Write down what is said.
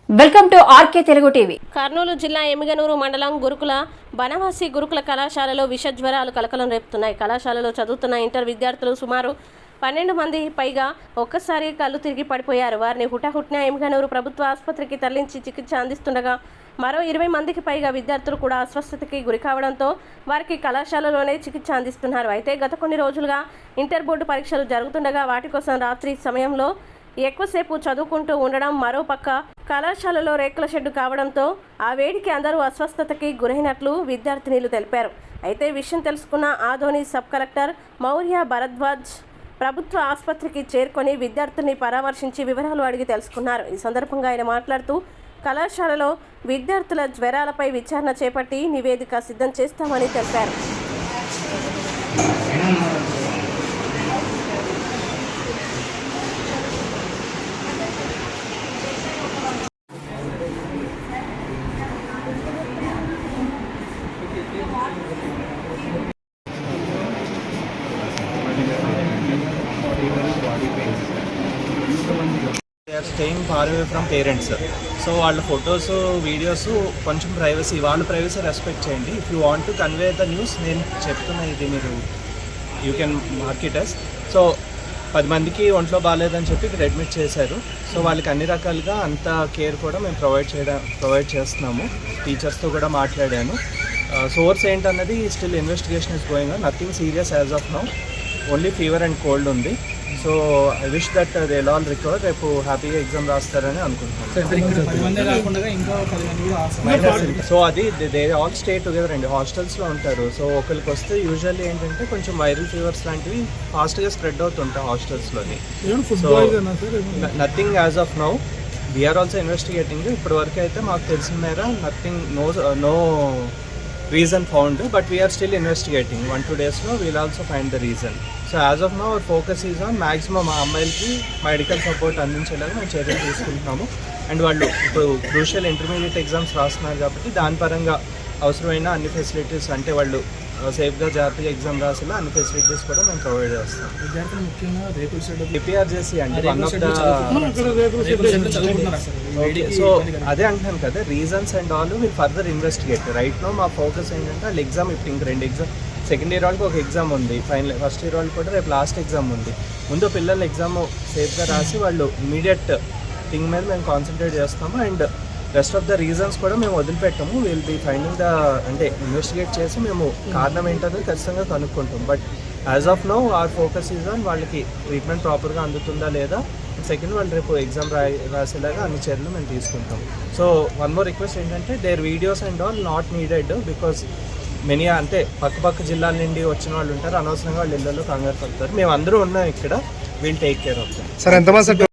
Welcome to RK Telugu TV. Kurnool జిల్లా ఎమిగనూరు మండలం గురుకుల బనవాసి గురుకుల కళాశాలలో విషజ్వరాలు కలకలం రేపుతున్నాయి. కళాశాలలో చదువుతున్న ఇంటర్ విద్యార్థులు సుమారు 12 మంది పైగా ఒక్కసారి కళ్ళు తిరిగి పడిపోయారు. వారిని హుటాహుటిన ఎమిగనూరు ప్రభుత్వ ఆసుపత్రికి తరలించి చికిత్స అందిస్తుండగా మరో 20 మందికి పైగా విద్యార్థులు కూడా అస్వస్థతకి గురి కావడంతో వారికి కళాశాలలోనే చికిత్స అందిస్తున్నారు. అయితే గత కొన్ని రోజులుగా ఇంటర్ బోర్డు పరీక్షలు జరుగుతుండగా వాటి కోసం రాత్రి సమయంలో ఎక్కువసేపు చదువుకుంటూ ఉండడం, మరోపక్క కళాశాలలో రేకుల షెడ్డు కావడంతో ఆ వేడికి అందరూ అస్వస్థతకి గురైనట్లు విద్యార్థినిలు తెలిపారు. అయితే విషయం తెలుసుకున్న ఆదోని సబ్ కలెక్టర్ మౌర్య భరద్వాజ్ ప్రభుత్వ ఆసుపత్రికి చేరుకొని విద్యార్థుల్ని పరామర్శించి వివరాలు అడిగి తెలుసుకున్నారు. ఈ సందర్భంగా ఆయన మాట్లాడుతూ కళాశాలలో విద్యార్థుల జ్వరాలపై విచారణ చేపట్టి నివేదిక సిద్ధం చేస్తామని తెలిపారు. They are staying far away from parents. So వాళ్ళ ఫొటోస్ వీడియోస్ కొంచెం ప్రైవసీ, వాళ్ళ ప్రైవసీ రెస్పెక్ట్ చేయండి. If you want to convey the news, నేను చెప్తున్నా ఇది మీరు you can market us. So 10 మందికి ఒంట్లో బాగాలేదని చెప్పి ఇక్కడ అడ్మిట్ చేశారు. సో వాళ్ళకి అన్ని రకాలుగా అంత కేర్ కూడా మేము ప్రొవైడ్ చేస్తున్నాము. టీచర్స్తో కూడా మాట్లాడాను. సోర్స్ ఏంటన్నది still investigation is going on. Nothing serious as of now, only fever and cold ఉంది. So I wish that they all recover. రేపు హ్యాపీగా ఎగ్జామ్ రాస్తారని అనుకుంటున్నాను. సో అది దే ఆల్ స్టే టుగెదర్ అండి, హాస్టల్స్లో ఉంటారు. సో ఒకరికి వస్తే యూజువల్లీ ఏంటంటే కొంచెం వైరల్ ఫీవర్స్ లాంటివి ఫాస్ట్గా స్ప్రెడ్ అవుతుంటాయి హాస్టల్స్లోని. So nothing as of now, we are also investigating. ఇప్పటి వరకు అయితే మాకు తెలిసిన మేర nothing, no reason found, but we are still investigating. 1-2 days లో we'll also find the reason. So as of now our focus is on maximum ఆ అమ్మాయిలకి medical support అందించేలాగా మేము చర్యలు తీసుకుంటున్నాము. అండ్ వాళ్ళు ఇప్పుడు క్రూషియల్ ఇంటర్మీడియట్ ఎగ్జామ్స్ రాస్తున్నారు కాబట్టి దాని పరంగా అవసరమైన అన్ని ఫెసిలిటీస్, అంటే వాళ్ళు సేఫ్గా జాగ్రత్తగా ఎగ్జామ్ రాసేలా అన్ని ఫెసిలిటీస్ కూడా మేము ప్రొవైడ్ చేస్తాం. ఏపీఆర్జేసీ అంటే వన్ ఆఫ్ ద, సో అదే అంటున్నాను కదా, reasons and all will further investigate. Right no మా ఫోకస్ ఏంటంటే వాళ్ళు ఎగ్జామ్ ఇప్పుడు ఇంక 2 ఎగ్జామ్, సెకండ్ ఇయర్ వాళ్ళకి ఒక ఎగ్జామ్ ఉంది, ఫస్ట్ ఇయర్ వాళ్ళకి కూడా రేపు లాస్ట్ ఎగ్జామ్ ఉంది. ముందు పిల్లలు ఎగ్జామ్ సేఫ్గా రాసి వాళ్ళు ఇమీడియట్ థింగ్ మీద మేము కాన్సన్ట్రేట్ చేస్తాము. And rest of the reasons కూడా మేము వదిలిపెట్టాము. విల్ బీ ఫైండింగ్ ద, అంటే ఇన్వెస్టిగేట్ చేసి మేము కారణం ఏంటనేది ఖచ్చితంగా కనుక్కుంటాం. But as of now our focus is on వాళ్ళకి ట్రీట్మెంట్ ప్రాపర్గా అందుతుందా లేదా, సెకండ్ వాళ్ళు రేపు ఎగ్జామ్ రాసేలాగా అన్ని చర్యలు మేము తీసుకుంటాం. సో వన్ మోర్ రిక్వెస్ట్ ఏంటంటే their videos and all not needed, because many అంటే పక్క జిల్లాల నుండి వచ్చిన వాళ్ళు ఉంటారు, అనవసరంగా వాళ్ళు ఇళ్ళలో కంగారు పడతారు. మేము అందరూ ఉన్నాం ఇక్కడ, will take care of them. Sir ఎంతమంది